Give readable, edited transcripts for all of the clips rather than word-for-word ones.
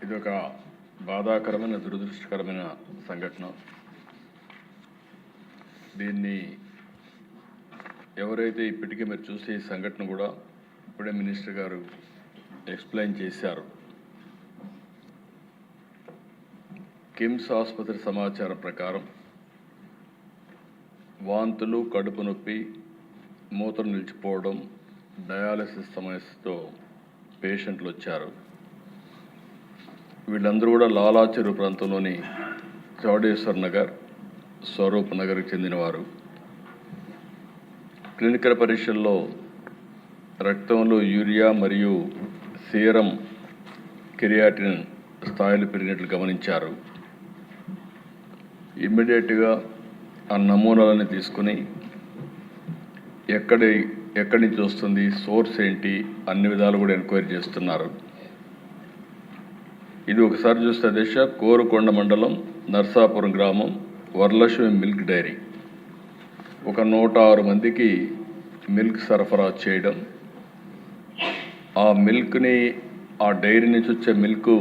ఇది ఒక బాధాకరమైన దురదృష్టకరమైన సంఘటన. దీన్ని ఎవరైతే ఇప్పటికే మీరు చూసే ఈ సంఘటన కూడా ఇప్పుడే మినిస్టర్ గారు ఎక్స్ప్లెయిన్ చేశారు. కిమ్స్ ఆసుపత్రి సమాచారం ప్రకారం వాంతులు, కడుపు నొప్పి, మూత్రం నిలిచిపోవడం, డయాలసిస్ సమస్యతో పేషెంట్లు వచ్చారు. వీళ్ళందరూ కూడా లాలా చెరువు ప్రాంతంలోని చౌడేశ్వర్ నగర్, స్వరూప్ నగర్కి చెందినవారు. క్లినికల్ పరీక్షల్లో రక్తంలో యూరియా మరియు సీరం క్రియాటిన్ స్థాయిలు పెరిగినట్లు గమనించారు. ఇమ్మీడియట్గా ఆ నమూనాలని తీసుకుని ఎక్కడి నుంచి వస్తుంది, సోర్స్ ఏంటి, అన్ని విధాలు కూడా ఎంక్వైరీ చేస్తున్నారు. ఇది ఒకసారి చూస్తే దిశ కోరుకొండ మండలం నర్సాపురం గ్రామం వరలక్ష్మి మిల్క్ డైరీ ఒక 106 మందికి మిల్క్ సరఫరా చేయడం, ఆ మిల్క్ని ఆ డైరీ నుంచి వచ్చే మిల్క్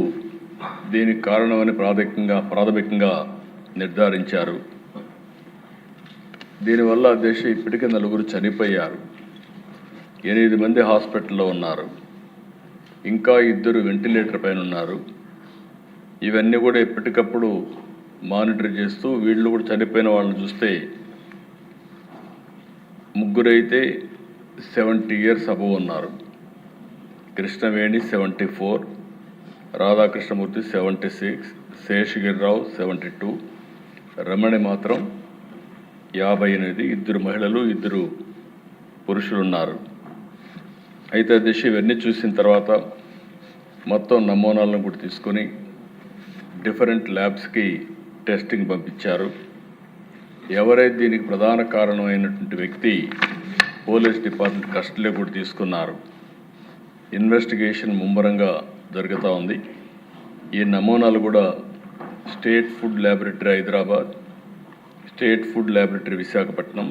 దీనికి కారణమని ప్రాథమికంగా నిర్ధారించారు. దీనివల్ల దేశ ఇప్పటికే 4 చనిపోయారు, 8 మంది హాస్పిటల్లో ఉన్నారు, ఇంకా 2 వెంటిలేటర్ పైన ఉన్నారు. ఇవన్నీ కూడా ఎప్పటికప్పుడు మానిటర్ చేస్తూ వీళ్ళు కూడా చనిపోయిన వాళ్ళని చూస్తే 3 అయితే 70 years అబవ్ ఉన్నారు. కృష్ణవేణి 74, రాధాకృష్ణమూర్తి 76, శేషగిరిరావు 72, రమణి మాత్రం 58, 2 మహిళలు 2 పురుషులు ఉన్నారు. అయితే దిశ ఇవన్నీ చూసిన తర్వాత మొత్తం నమూనాలను కూడా తీసుకొని డిఫరెంట్ ల్యాబ్స్కి టెస్టింగ్ పంపించారు. ఎవరైతే దీనికి ప్రధాన కారణమైనటువంటి వ్యక్తి పోలీస్ డిపార్ట్మెంట్ కస్టడీలో కూడా తీసుకున్నారు. ఇన్వెస్టిగేషన్ ముమ్మరంగా జరుగుతూ ఉంది. ఈ నమూనాలు కూడా state food laboratory Hyderabad, state food laboratory Visakhapatnam,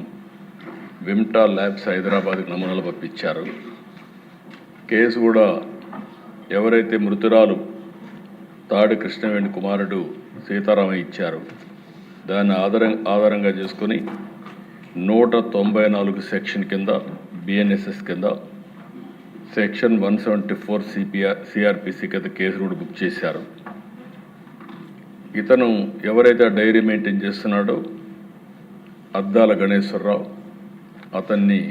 Vimta labs హైదరాబాద్కి నమూనాలు పంపించారు. కేసు కూడా ఎవరైతే మృతురాలు తాడి కృష్ణవేణి కుమారుడు సీతారామయ్య ఇచ్చారు, దాన్ని ఆధారంగా చేసుకొని 194 సెక్షన్ కింద బిఎన్ఎస్ఎస్ కింద సెక్షన్ 174 సిఆర్పిసి కింద కేసు కూడా బుక్ చేశారు. ఇతను ఎవరైతే ఆ డైరీ మెయింటైన్ చేస్తున్నాడో అద్దాల గణేశ్వరరావు, అతన్ని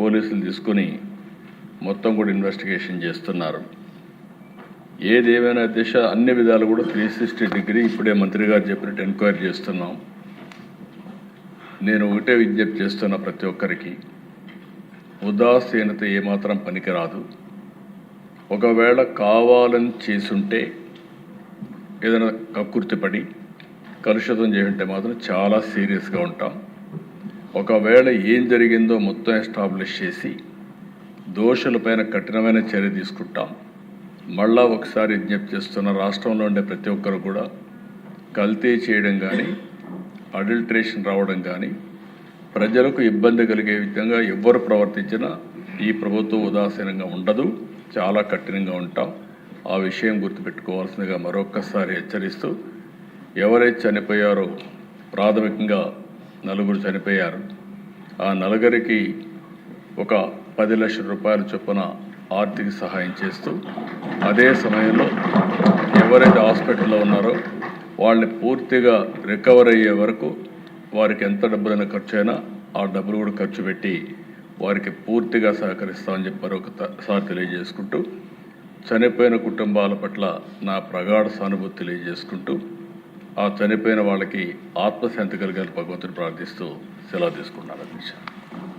పోలీసులు తీసుకొని మొత్తం కూడా ఇన్వెస్టిగేషన్ చేస్తున్నారు. ఏదేమైనా దిశ అన్ని విధాలు కూడా 360 డిగ్రీ ఇప్పుడే మంత్రి గారు చెప్పినట్టు ఎంక్వైరీ చేస్తున్నాం. నేను ఒకటే విజ్ఞప్తి చేస్తున్నా, ప్రతి ఒక్కరికి ఉదాసీనత ఏమాత్రం పనికిరాదు. ఒకవేళ కావాలని చేసుంటే, ఏదైనా కక్కుర్తిపడి కలుషితం చేస్తుంటే మాత్రం చాలా సీరియస్గా ఉంటాం. ఒకవేళ ఏం జరిగిందో మొత్తం ఎస్టాబ్లిష్ చేసి దోషులపైన కఠినమైన చర్య తీసుకుంటాం. మళ్ళా ఒకసారి విజ్ఞప్తి చేస్తున్న, రాష్ట్రంలో ఉండే ప్రతి ఒక్కరు కూడా కల్తీ చేయడం కానీ, అడల్ట్రేషన్ రావడం కానీ, ప్రజలకు ఇబ్బంది కలిగే విధంగా ఎవ్వరు ప్రవర్తించినా ఈ ప్రభుత్వం ఉదాసీనంగా ఉండదు, చాలా కఠినంగా ఉంటాం. ఆ విషయం గుర్తుపెట్టుకోవాల్సిందిగా మరొక్కసారి హెచ్చరిస్తూ, ఎవరైతే చనిపోయారో ప్రాథమికంగా 4 చనిపోయారు. ఆ 4కి ఒక 10 లక్షల రూపాయల చొప్పున ఆర్థిక సహాయం చేస్తూ, అదే సమయంలో ఎవరైతే హాస్పిటల్లో ఉన్నారో వాళ్ళని పూర్తిగా రికవర్ అయ్యే వరకు వారికి ఎంత డబ్బులైనా ఖర్చు అయినా ఆ డబ్బులు కూడా ఖర్చు పెట్టి వారికి పూర్తిగా సహకరిస్తామని చెప్పి మరొకసారి తెలియజేసుకుంటూ, చనిపోయిన కుటుంబాల పట్ల నా ప్రగాఢ సానుభూతి తెలియజేసుకుంటూ, ఆ చనిపోయిన వాళ్ళకి ఆత్మశాంతి కలిగాలి భగవంతుని ప్రార్థిస్తూ సెలవు తీసుకున్నాను.